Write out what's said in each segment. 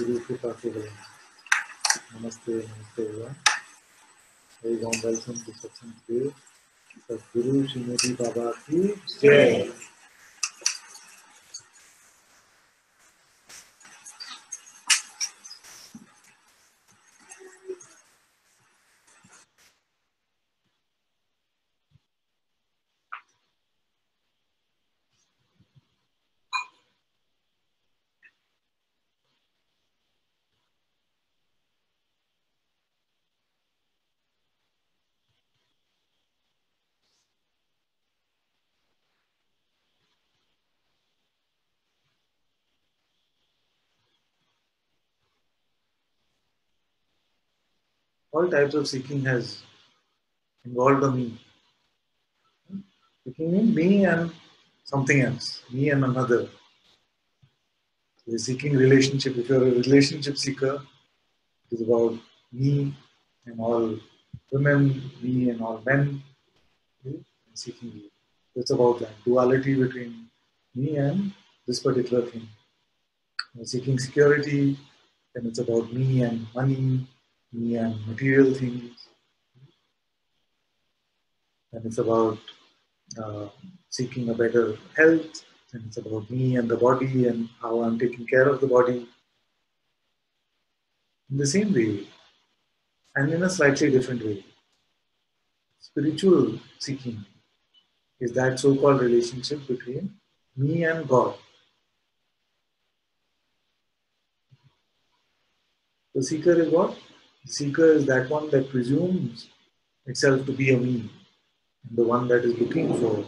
Satguru Kripa Kevalam. Namaste, namaste everyone. Very warm welcome to Satsang today. Satguru Srimati Baba ki Jai. All types of seeking has involved a me. Seeking means me and something else, me and another. You're seeking relationship. If you're a relationship seeker, it is about me and all women, me and all men, and seeking you. It's about that duality between me and this particular thing. You're seeking security, then it's about me and money, me and material things. Then it's about seeking a better health, and it's about me and the body and how I'm taking care of the body. In the same way, and in a slightly different way, spiritual seeking is that so-called relationship between me and God. The seeker is what? The seeker is that one that presumes itself to be a me, and the one that is looking for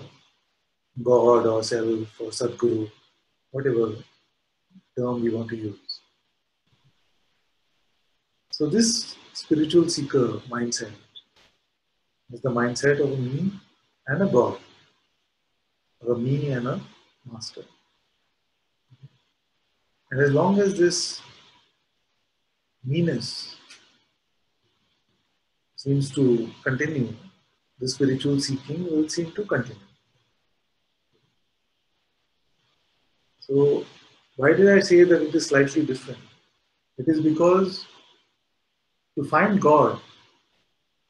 God or self or Satguru, whatever term we want to use. So this spiritual seeker mindset is the mindset of a me and a God, or a me and a master. And as long as this meanness seems to continue, the spiritual seeking will seem to continue. So why did I say that it is slightly different? It is because to find God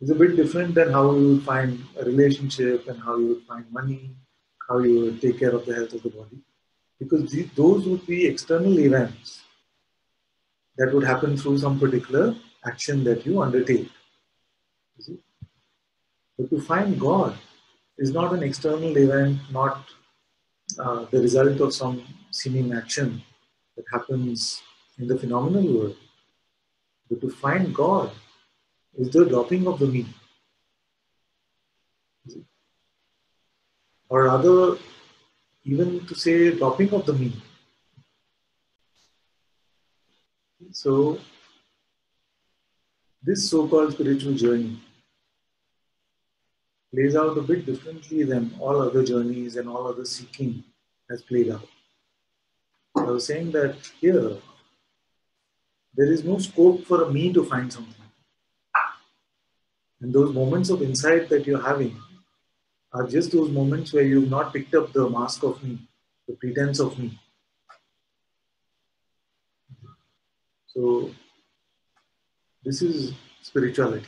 is a bit different than how you would find a relationship and how you would find money, how you would take care of the health of the body. Because those would be external events that would happen through some particular action that you undertake. You see? But to find God is not an external event, not the result of some seeming action that happens in the phenomenal world. But to find God is the dropping of the me. Or rather, even to say dropping of the me. So, this so-called spiritual journey plays out a bit differently than all other journeys and all other seeking has played out. I was saying that here, there is no scope for a me to find something. And those moments of insight that you're having are just those moments where you've not picked up the mask of me, the pretense of me. So, this is spirituality.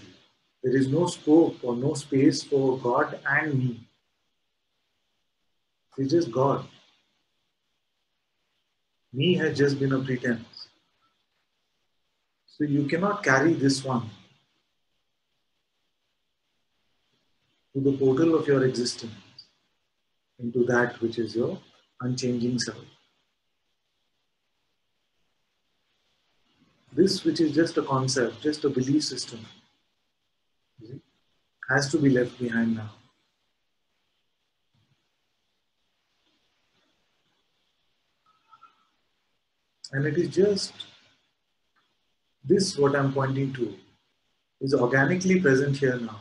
There is no scope or no space for God and me. It's just God. Me has just been a pretense. So you cannot carry this one to the portal of your existence, into that which is your unchanging self. This, which is just a concept, just a belief system, has to be left behind now. And it is just this, what I'm pointing to, is organically present here now.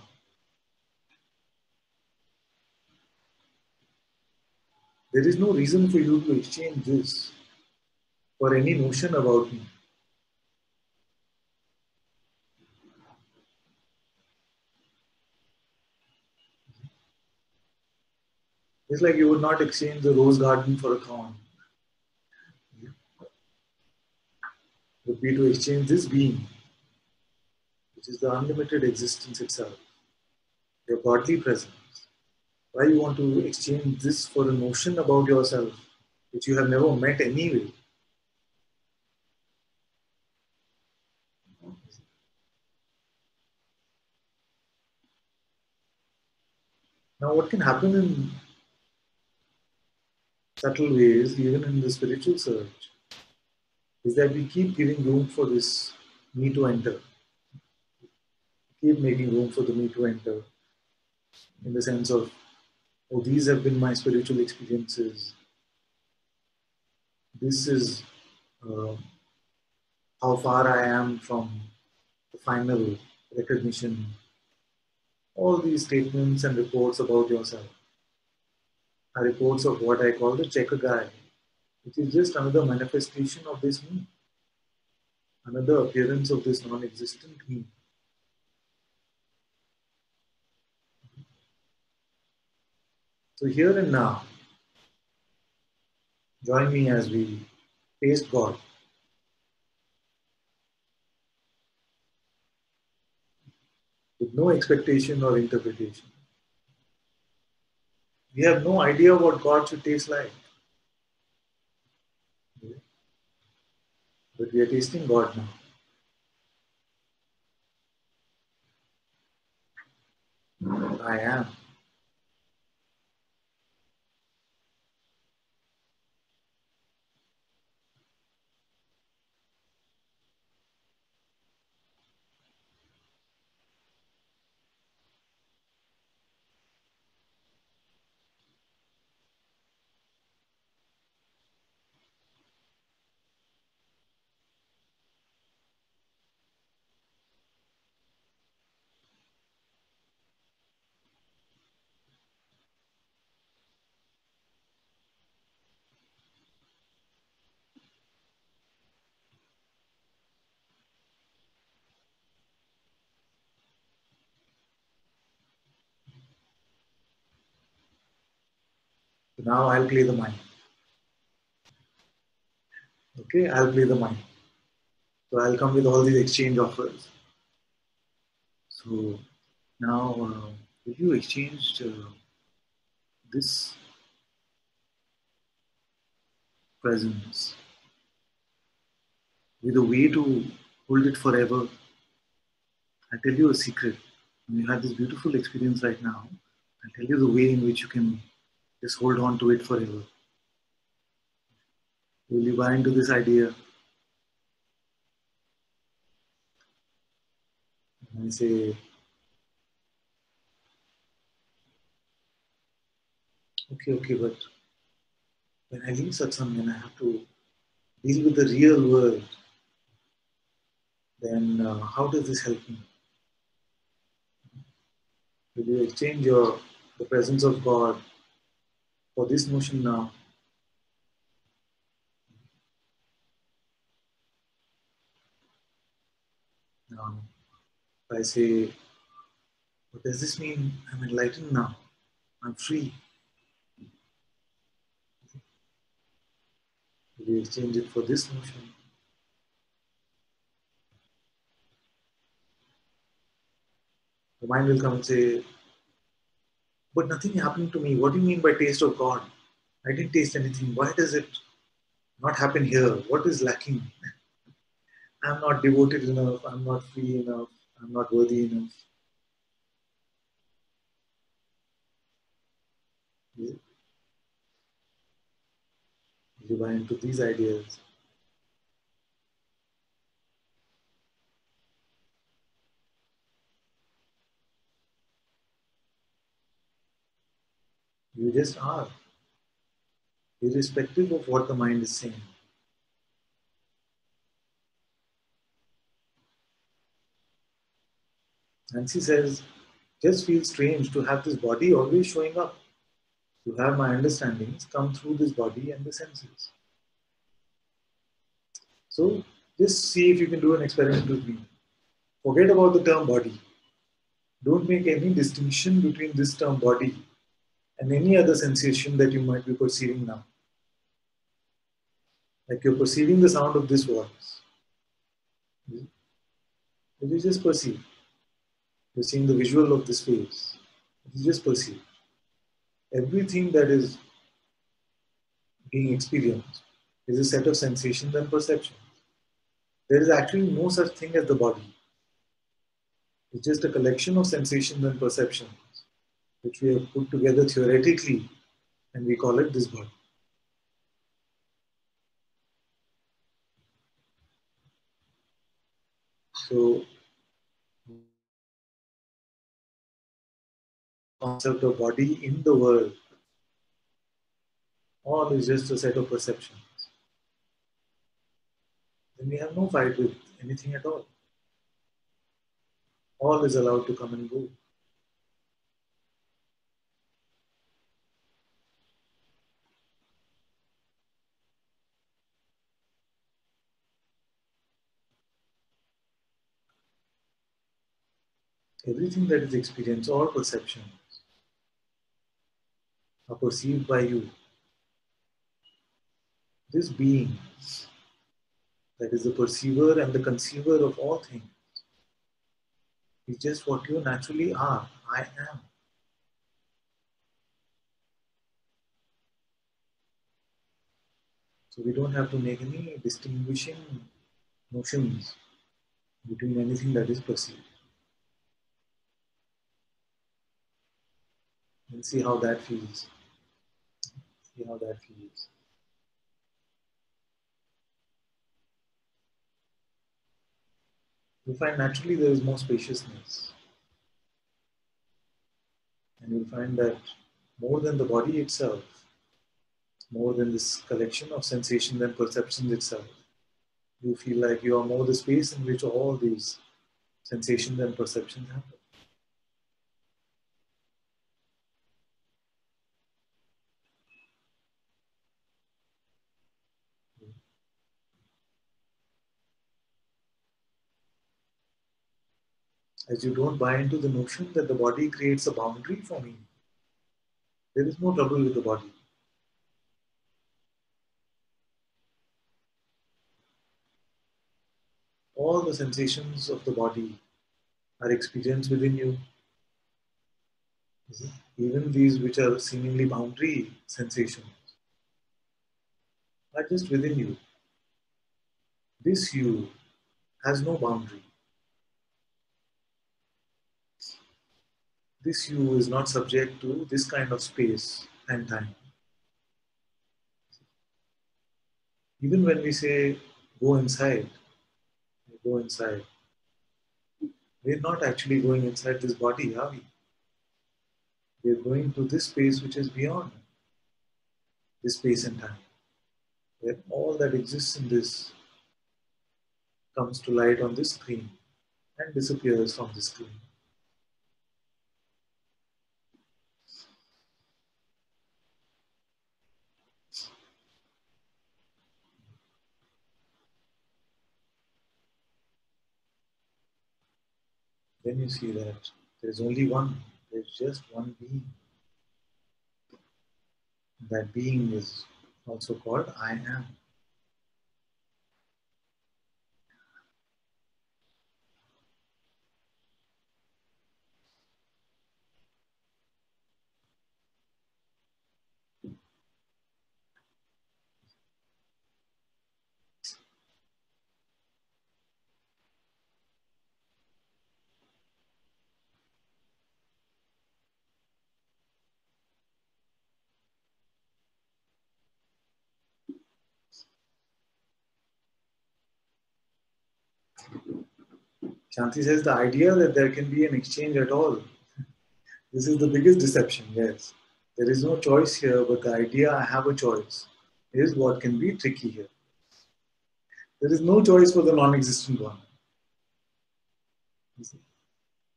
There is no reason for you to exchange this for any notion about me. It's like you would not exchange the rose garden for a thorn. would be to exchange this being, which is the unlimited existence itself, your godly presence. Why you want to exchange this for a notion about yourself, which you have never met anyway? Now, what can happen in subtle ways, even in the spiritual search, is that we keep giving room for this me to enter, keep making room for the me to enter, in the sense of, oh, these have been my spiritual experiences. This is uh, how far I am from the final recognition. All these statements and reports about yourself are reports of what I call the checker guy, which is just another manifestation of this me, another appearance of this non-existent me. So here and now, join me as we taste God with no expectation or interpretation. We have no idea what God should taste like, but we are tasting God now. I am. So now I'll play the mind. Okay, I'll play the mind. So I'll come with all these exchange offers. So now, if you exchanged this presence with a way to hold it forever, I'll tell you a secret. When you have this beautiful experience right now, I'll tell you the way in which you can just hold on to it forever. Will you buy into this idea? And I say, okay, but when I leave Satsang and I have to deal with the real world, then how does this help me? Will you exchange the presence of God for this notion now? Now, if I say, what does this mean? I'm enlightened now. I'm free. Will you exchange it for this notion? The mind will come and say, but nothing happened to me. What do you mean by taste of God? I didn't taste anything. Why does it not happen here? What is lacking? I'm not devoted enough. I'm not free enough. I'm not worthy enough. You buy into these ideas. You just are, irrespective of what the mind is saying. Nancy says, just feels strange to have this body always showing up, to have my understandings come through this body and the senses. So just see if you can do an experiment with me. Forget about the term body. Don't make any distinction between this term body and any other sensation that you might be perceiving now. Like you're perceiving the sound of this voice. But you just perceive. You're seeing the visual of this face. You just perceive. Everything that is being experienced is a set of sensations and perceptions. There is actually no such thing as the body. It's just a collection of sensations and perceptions which we have put together theoretically and we call it this body. So, concept of body in the world, all is just a set of perceptions. Then we have no fight with anything at all. All is allowed to come and go. Everything that is experienced, all perceptions, are perceived by you. This being, that is the perceiver and the conceiver of all things, is just what you naturally are. I am. So we don't have to make any distinguishing notions between anything that is perceived. And see how that feels. See how that feels. You'll find naturally there is more spaciousness. And you'll find that more than the body itself, more than this collection of sensations and perceptions itself, you feel like you are more the space in which all these sensations and perceptions happen. As you don't buy into the notion that the body creates a boundary for me, there is no trouble with the body. All the sensations of the body are experienced within you. Even these which are seemingly boundary sensations are just within you. This you has no boundary. This you is not subject to this kind of space and time. Even when we say go inside, go inside, we're not actually going inside this body, are we? We're going to this space which is beyond this space and time, where all that exists in this comes to light on this screen and disappears from the screen. Then you see that there's only one, there's just one being. That being is also called I am. Shanti says the idea that there can be an exchange at all, this is the biggest deception, yes. There is no choice here, but the idea I have a choice is what can be tricky here. There is no choice for the non-existent one.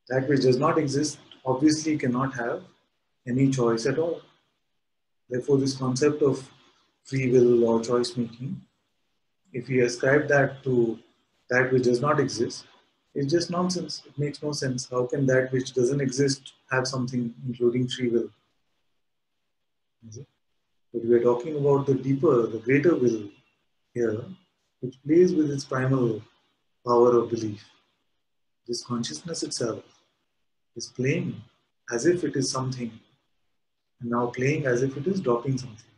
That which does not exist obviously cannot have any choice at all. Therefore, this concept of free will or choice making, if we ascribe that to that which does not exist, it's just nonsense. It makes no sense. How can that which doesn't exist have something including free will? But we are talking about the deeper, the greater will here, which plays with its primal power of belief. This consciousness itself is playing as if it is something, and now playing as if it is dropping something.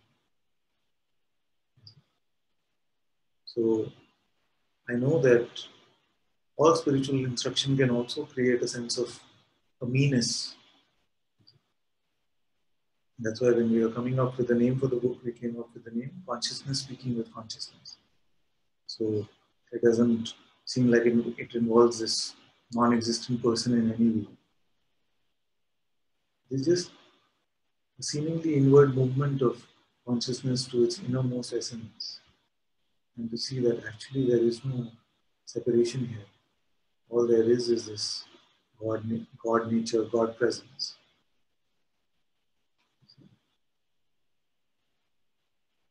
So I know that all spiritual instruction can also create a sense of a meanness. That's why when we were coming up with the name for the book, we came up with the name Consciousness Speaking with Consciousness. So it doesn't seem like it involves this non-existent person in any way. It's just a seemingly inward movement of consciousness to its innermost essence. And to see that actually there is no separation here. All there is this God nature, God presence.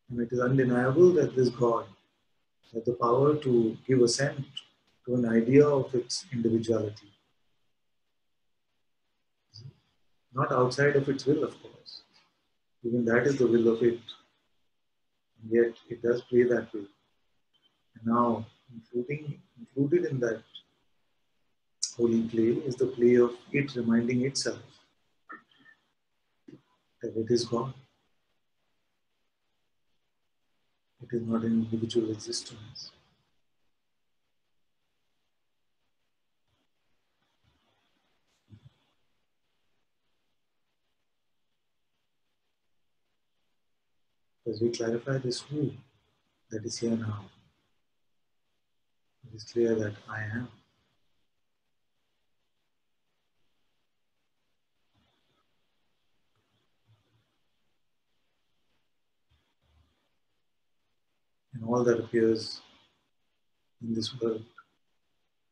And it is undeniable that this God has the power to give assent to an idea of its individuality. Not outside of its will, of course. Even that is the will of it. And yet it does play that way. And now, included in that holy play is the play of it reminding itself that it is God. It is not an individual existence. As we clarify this who that is here now, it is clear that I am. And all that appears in this world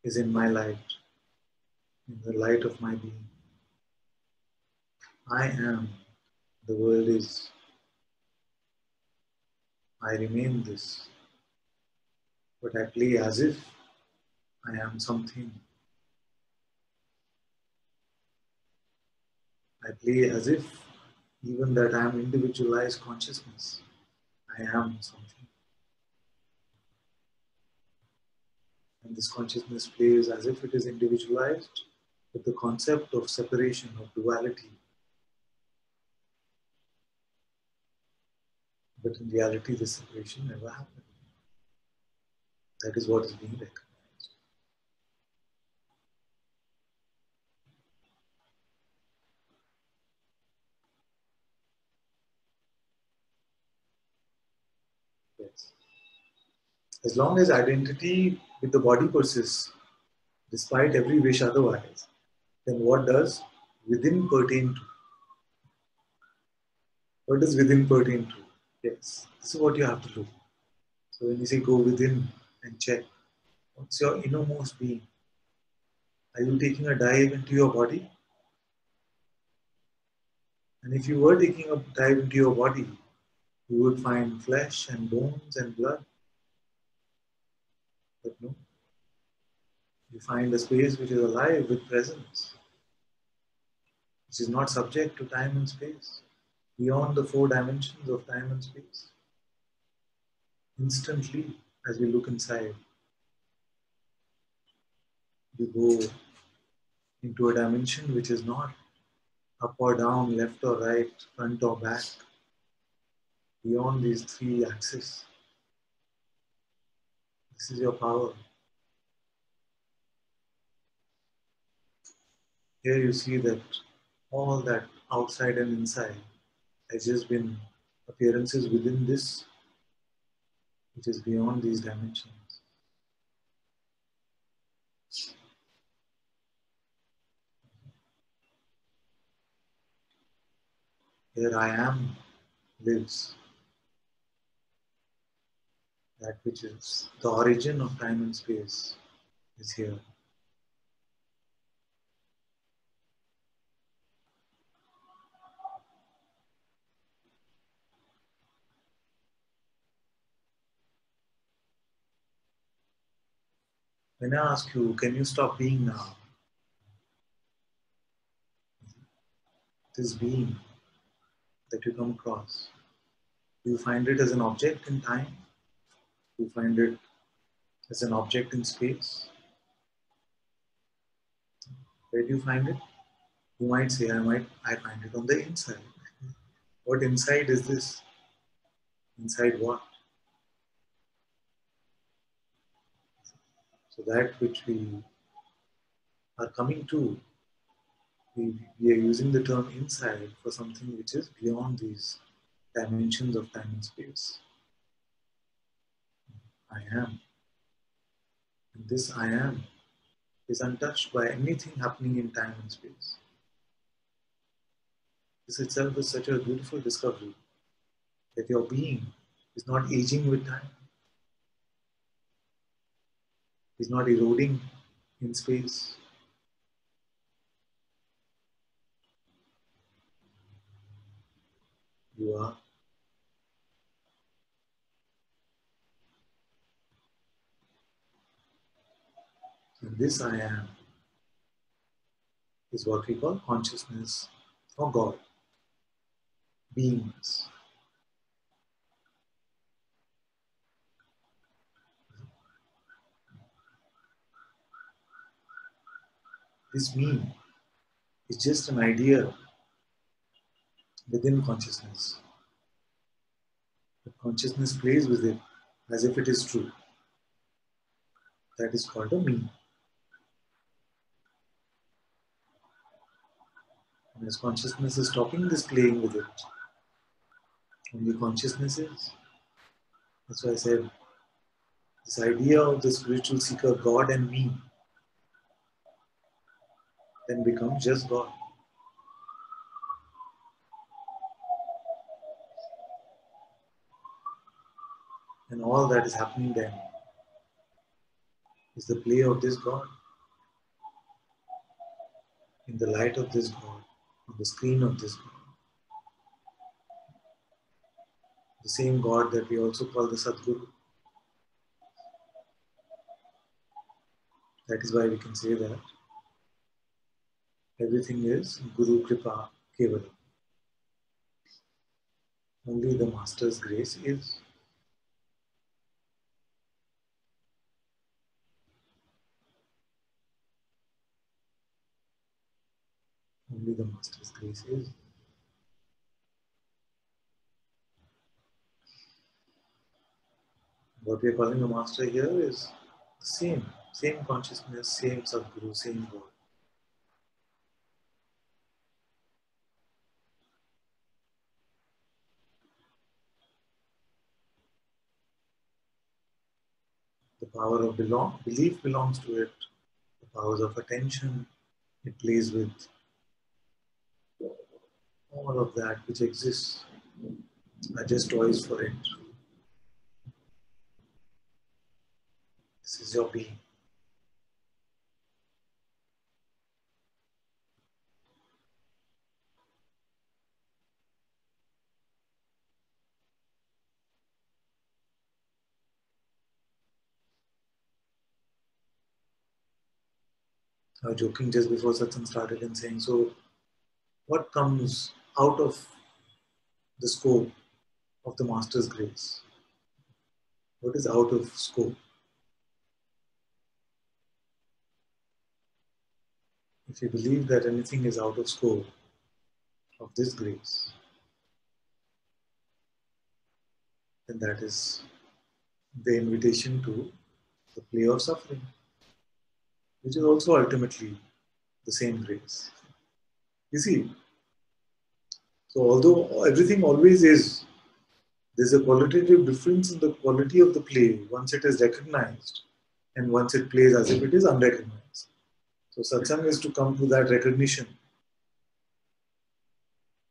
is in my light, in the light of my being. I am. The world is. I remain this. But I play as if I am something. I play as if even that I am individualized consciousness. I am something. And this consciousness plays as if it is individualized with the concept of separation, of duality. But in reality, this separation never happened. That is what is being recognized. Yes. As long as identity with the body persists, despite every wish otherwise, then what does within pertain to? What does within pertain to? Yes, this is what you have to do. So when you say go within and check, what's your innermost being? Are you taking a dive into your body? And if you were taking a dive into your body, you would find flesh and bones and blood. But no, you find a space which is alive with presence, which is not subject to time and space, beyond the four dimensions of time and space. Instantly, as we look inside, we go into a dimension which is not up or down, left or right, front or back, beyond these three axes. This is your power. Here you see that all that outside and inside has just been appearances within this, which is beyond these dimensions. Here I am lives, that which is the origin of time and space is here. When I ask you, can you stop being now? This being that you come across, do you find it as an object in time? Do you find it as an object in space? Where do you find it? You might say, I find it on the inside. What inside is this? Inside what? So that which we are coming to, we are using the term inside for something which is beyond these dimensions of time and space. I am. And this I am is untouched by anything happening in time and space. This itself is such a beautiful discovery that your being is not aging with time, is not eroding in space. You are. And this I am is what we call consciousness or God, beingness. This me is just an idea within consciousness. But consciousness plays with it as if it is true. That is called a me. And as consciousness is stopping this playing with it, only consciousness is. That's why I said this idea of the spiritual seeker, God and me, then becomes just God. And all that is happening then is the play of this God, in the light of this God, on the screen of this God. The same God that we also call the Satguru. That is why we can say that everything is Guru Kripa Kevalam. Only the Master's grace is. Only the Master's grace is. What we are calling the Master here is the same consciousness, same Sadguru, same God. The power of belief belongs to it. The powers of attention, it plays with. All of that which exists are just toys for it. This is your being. I was joking just before Satsang started and saying, so what comes out of the scope of the Master's grace? What is out of scope? If you believe that anything is out of scope of this grace, then that is the invitation to the play of suffering, which is also ultimately the same grace. You see, so although everything always is, there's a qualitative difference in the quality of the play once it is recognized and once it plays as if it is unrecognized. So satsang is to come to that recognition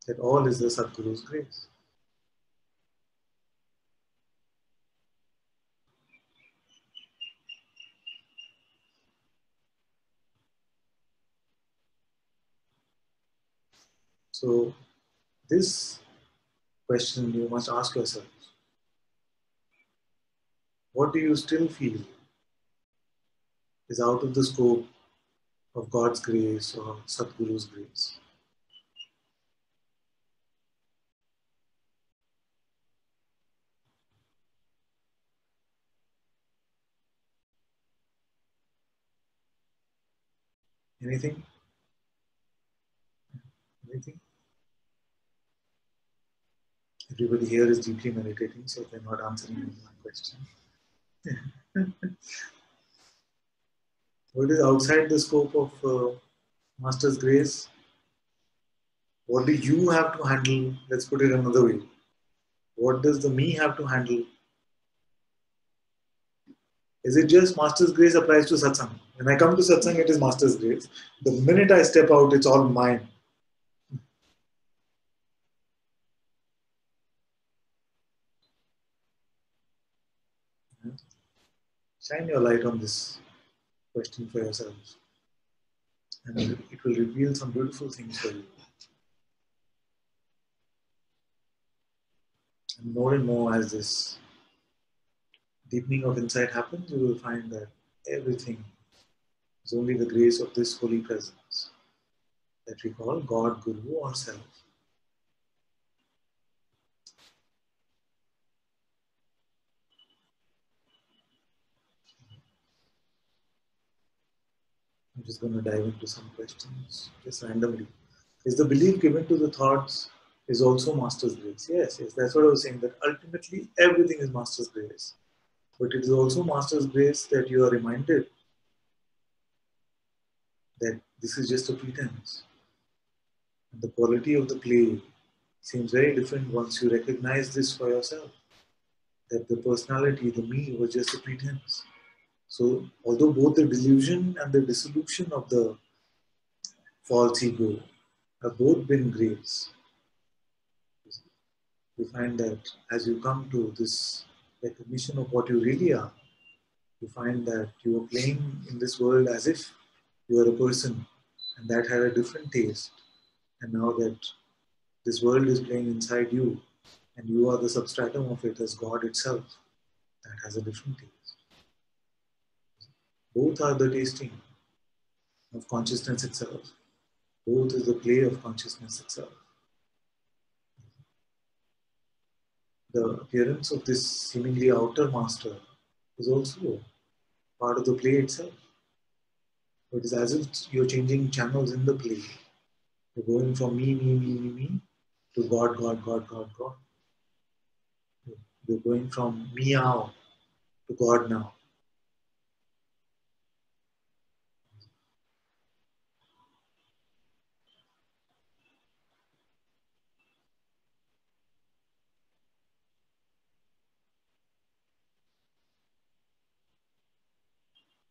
that all is the Satguru's grace. So this question you must ask yourself, what do you still feel is out of the scope of God's grace or Satguru's grace? Anything? Anything? Everybody here is deeply meditating, so they're not answering my question. What is outside the scope of Master's grace? What do you have to handle? Let's put it another way. What does the me have to handle? Is it just Master's grace applies to Satsang? When I come to Satsang, it is Master's grace. The minute I step out, it's all mine. Shine your light on this question for yourselves. And it will reveal some beautiful things for you. And more as this deepening of insight happens, you will find that everything is only the grace of this holy presence that we call God, Guru, or Self. I'm just going to dive into some questions, just randomly. Is the belief given to the thoughts is also Master's grace? Yes, that's what I was saying, that ultimately everything is Master's grace. But it is also Master's grace that you are reminded that this is just a pretense. And the quality of the play seems very different once you recognize this for yourself. That the personality, the me, was just a pretense. So, although both the delusion and the dissolution of the false ego have both been grace, you find that as you come to this recognition of what you really are, you find that you are playing in this world as if you are a person and that had a different taste. And now that this world is playing inside you and you are the substratum of it as God itself, that has a different taste. Both are the tasting of consciousness itself. Both is the play of consciousness itself. The appearance of this seemingly outer master is also part of the play itself. It is as if you're changing channels in the play. You're going from me to God, God, God, God, God. You're going from meow to God now.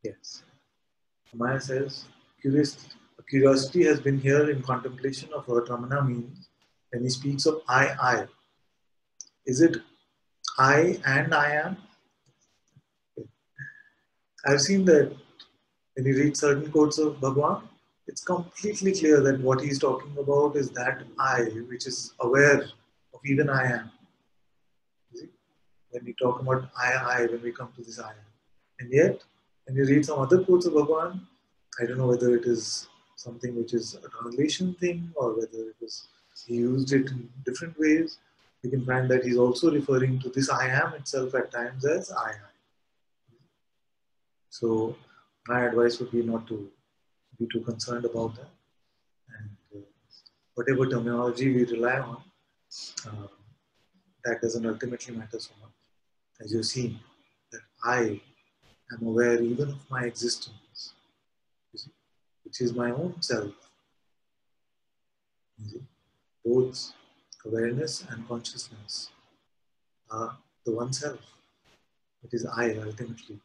Yes. Maya says, curiosity has been here in contemplation of what Ramana means when he speaks of I. Is it I and I am? I've seen that when you read certain quotes of Bhagwan, it's completely clear that what he's talking about is that I, which is aware of even I am. See? When we talk about when we come to this I am. And yet, when you read some other quotes of Bhagwan, I don't know whether it is something which is a translation thing or whether it is he used it in different ways. You can find that he's also referring to this I am itself at times as I. So my advice would be not to be too concerned about that. And whatever terminology we rely on, uh, that doesn't ultimately matter so much. As you see, that I am aware even of my existence, you see, which is my own self. You see, both awareness and consciousness are the one self. It is I ultimately.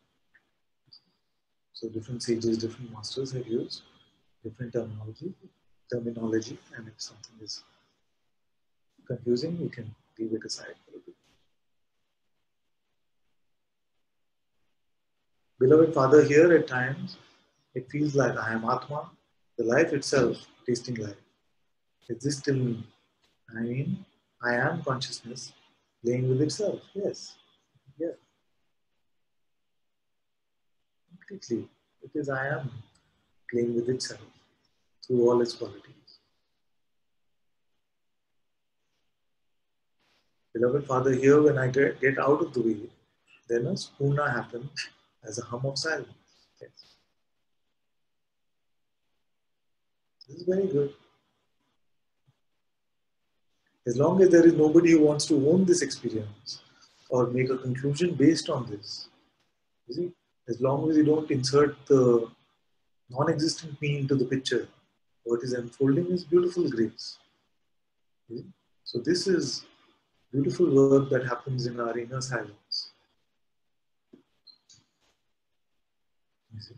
So different sages, different masters have used different terminology, and if something is confusing, you can leave it aside for a bit. Beloved Father, here at times it feels like I am Atma, the life itself, tasting life. Is this still me? I mean, I am consciousness playing with itself. Yes, yes, completely. It is I am playing with itself through all its qualities. Beloved Father, here when I get out of the way, then a spurna happens as a hum of silence. Yes. This is very good. As long as there is nobody who wants to own this experience or make a conclusion based on this, you see, as long as you don't insert the non-existent me into the picture, what is unfolding is beautiful grace. You see? So this is beautiful work that happens in our inner silence. You see?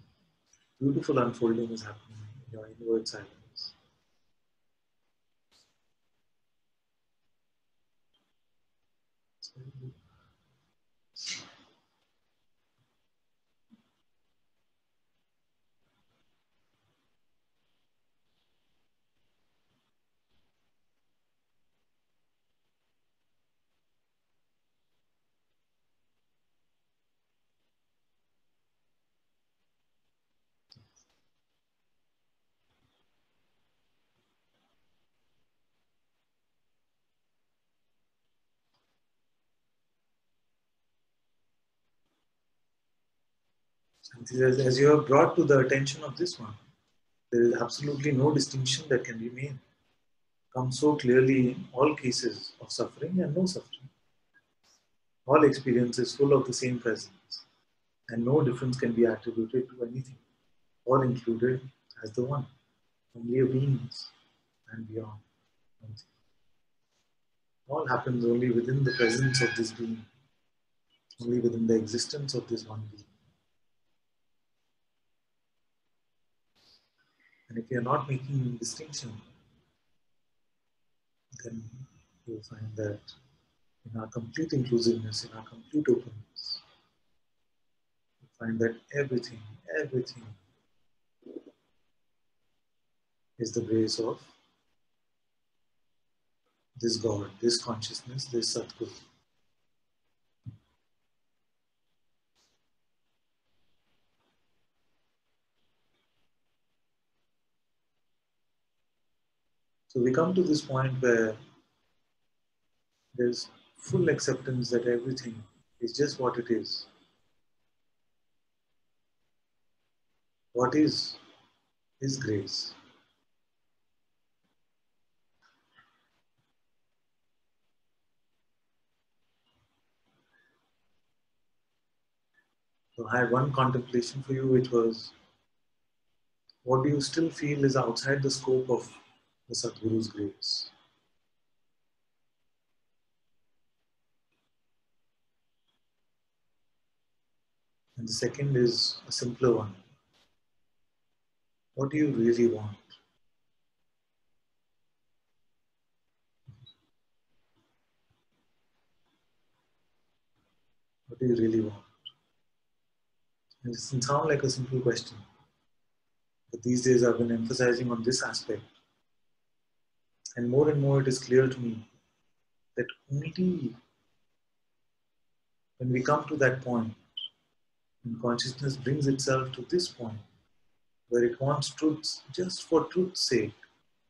Beautiful unfolding is happening in your inward silence. As you have brought to the attention of this one, there is absolutely no distinction that can be made. Comes so clearly in all cases of suffering and no suffering. All experience is full of the same presence, and no difference can be attributed to anything. All included as the one, only a beings and beyond. All happens only within the presence of this being, only within the existence of this one being. And if you are not making distinction, then you'll find that in our complete inclusiveness, in our complete openness, you find that everything is the grace of this God, this consciousness, this Satguru. So we come to this point where there's full acceptance that everything is just what it is. What is grace. So I had one contemplation for you, which was, what do you still feel is outside the scope of the Satguru's grace? And the second is a simpler one. What do you really want? What do you really want? And it doesn't sound like a simple question, but these days I've been emphasizing on this aspect. And more it is clear to me that only when we come to that point, when consciousness brings itself to this point, where it wants truths just for truth's sake,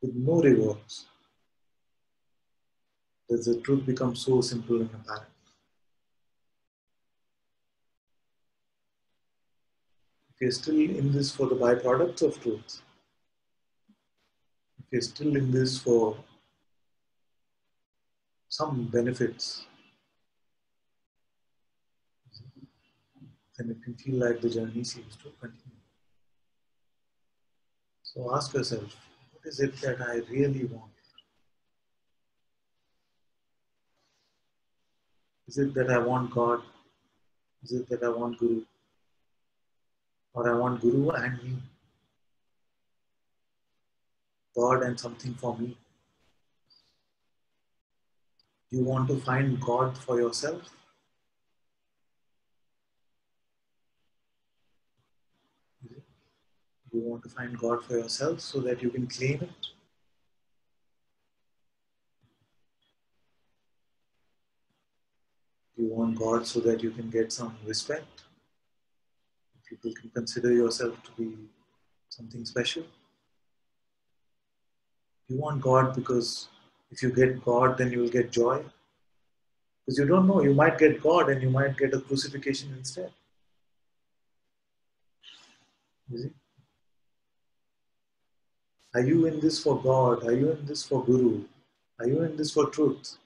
with no rewards, does the truth become so simple and apparent. If you're still in this for the byproducts of truth, if you're still in this for some benefits, then it can feel like the journey seems to continue. So ask yourself, what is it that I really want? Is it that I want God? Is it that I want Guru? Or I want Guru and me? God and something for me? You want to find God for yourself? You want to find God for yourself so that you can claim it? You want God so that you can get some respect? People can consider yourself to be something special? You want God because if you get God, then you will get joy? Because you don't know, you might get God and you might get a crucifixion instead. You see? Are you in this for God? Are you in this for Guru? Are you in this for truth?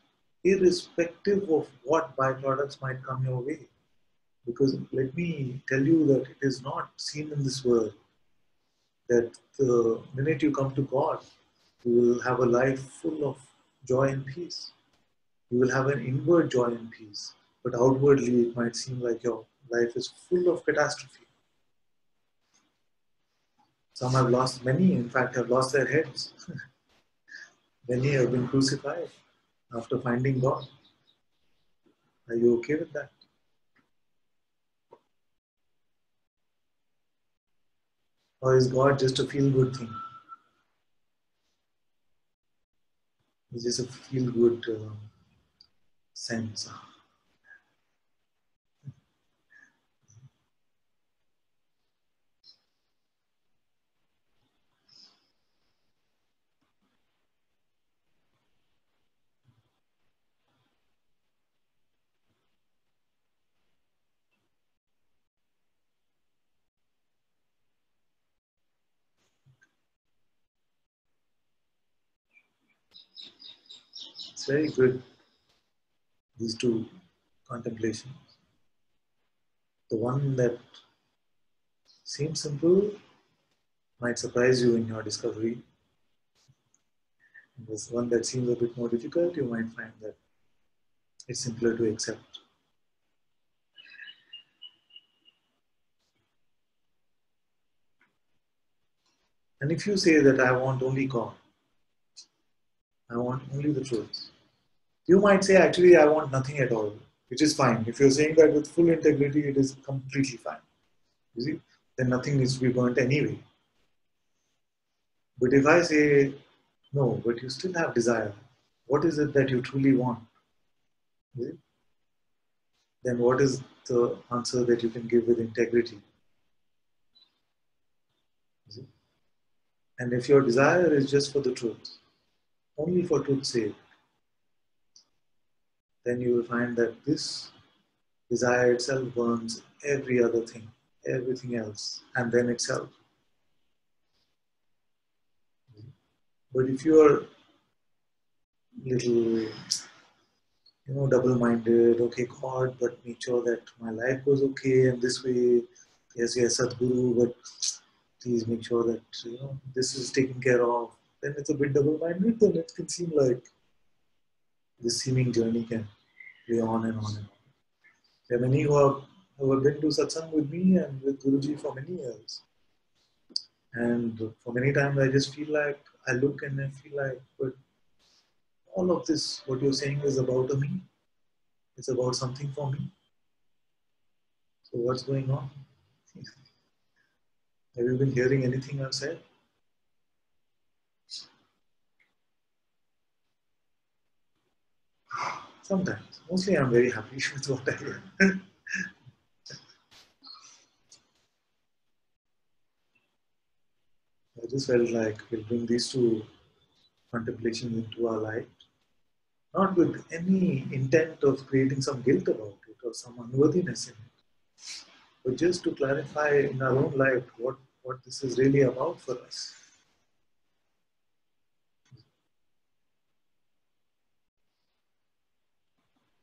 Irrespective of what byproducts might come your way. Because let me tell you that it is not seen in this world that the minute you come to God, you will have a life full of joy and peace. You will have an inward joy and peace, but outwardly it might seem like your life is full of catastrophe. Some have lost, many in fact have lost their heads. Many have been crucified after finding God. Are you okay with that? Or is God just a feel-good thing? It's just a feel-good sense. It's very good, these two contemplations. The one that seems simple might surprise you in your discovery. And this one that seems a bit more difficult, you might find that it's simpler to accept. And if you say that I want only God, I want only the truth, you might say actually I want nothing at all, which is fine. If you're saying that with full integrity, it is completely fine. You see, then nothing needs to be burnt anyway. But if I say no, but you still have desire, what is it that you truly want? You see? Then what is the answer that you can give with integrity? You see? And if your desire is just for the truth, only for truth's sake, then you will find that this desire itself burns every other thing, everything else, and then itself. But if you are little, double-minded, okay, God, but make sure that my life goes okay, and this way, yes, Satguru, but please make sure that this is taken care of. Then it's a bit double-minded. Then it can seem like this seeming journey can go on and on and on. There are many who have been to Satsang with me and with Guruji for many years. And for many times I just feel like, I look and I feel like, but all of this, what you're saying is about a me. It's about something for me. So what's going on? Have you been hearing anything I've said? Sometimes. Mostly I'm very happy with what I hear. I just felt like we'll bring these two contemplations into our life, not with any intent of creating some guilt about it or some unworthiness in it, but just to clarify in our own life what this is really about for us.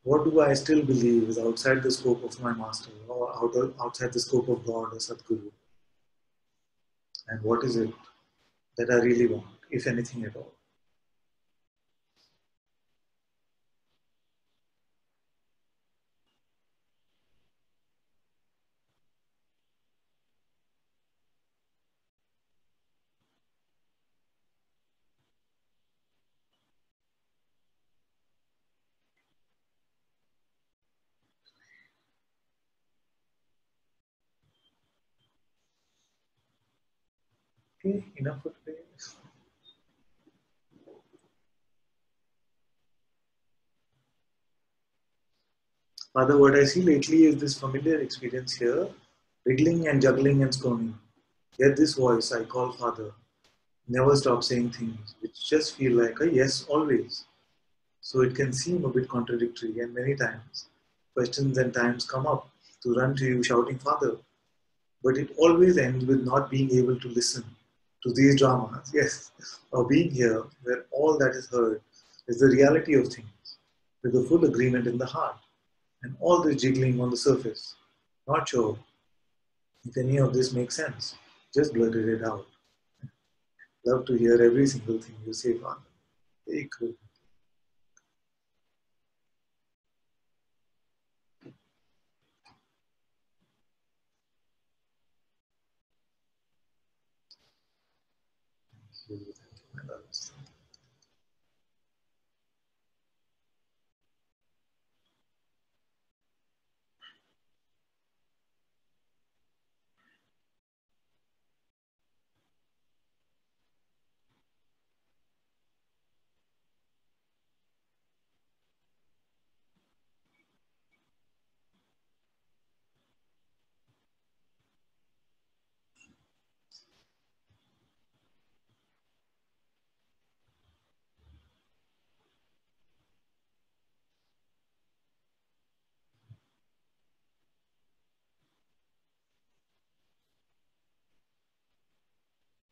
What do I still believe is outside the scope of my master or outside the scope of God or Satguru? And what is it that I really want, if anything at all? Okay, enough for today. Father, what I see lately is this familiar experience here, wriggling and juggling and scorning. Yet this voice I call Father never stops saying things which just feel like a yes always. So it can seem a bit contradictory, and many times questions and times come up to run to you shouting Father, but it always ends with not being able to listen to these dramas, yes, or being here where all that is heard is the reality of things, with a full agreement in the heart, and all this jiggling on the surface. Not sure if any of this makes sense. Just blurted it out. Love to hear every single thing you say, Father. Very cool. Thank you, my loves.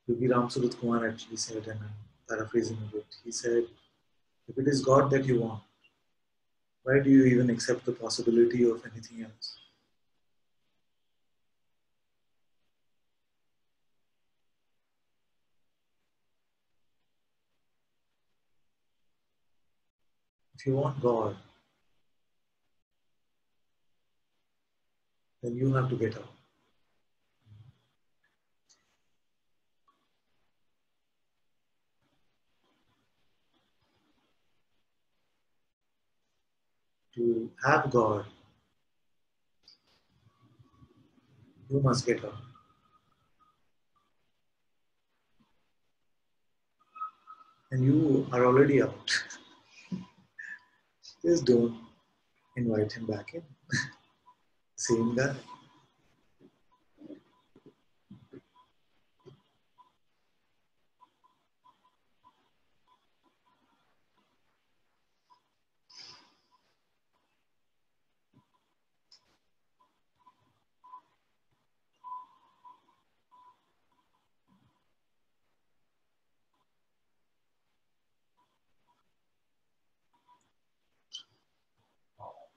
Yogi Ram Surat Kumar actually said, and I'm paraphrasing a bit, he said, if it is God that you want, why do you even accept the possibility of anything else? If you want God, then you have to get out. To have God, you must get out. And you are already out. Just don't invite him back in. Same guy.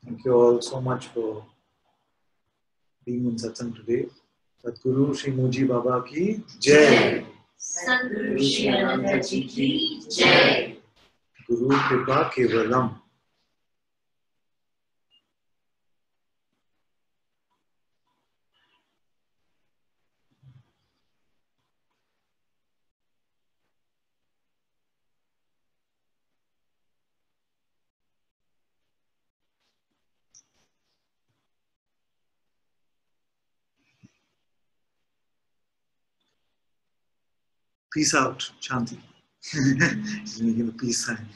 Thank you all so much for being in Satsang today. Satguru Shri Muji Baba ki Jai. Satguru Shri Ananta Ji ki Jai. Guru Kripa Kevalam. Peace out, Shanti. He's making a peace sign.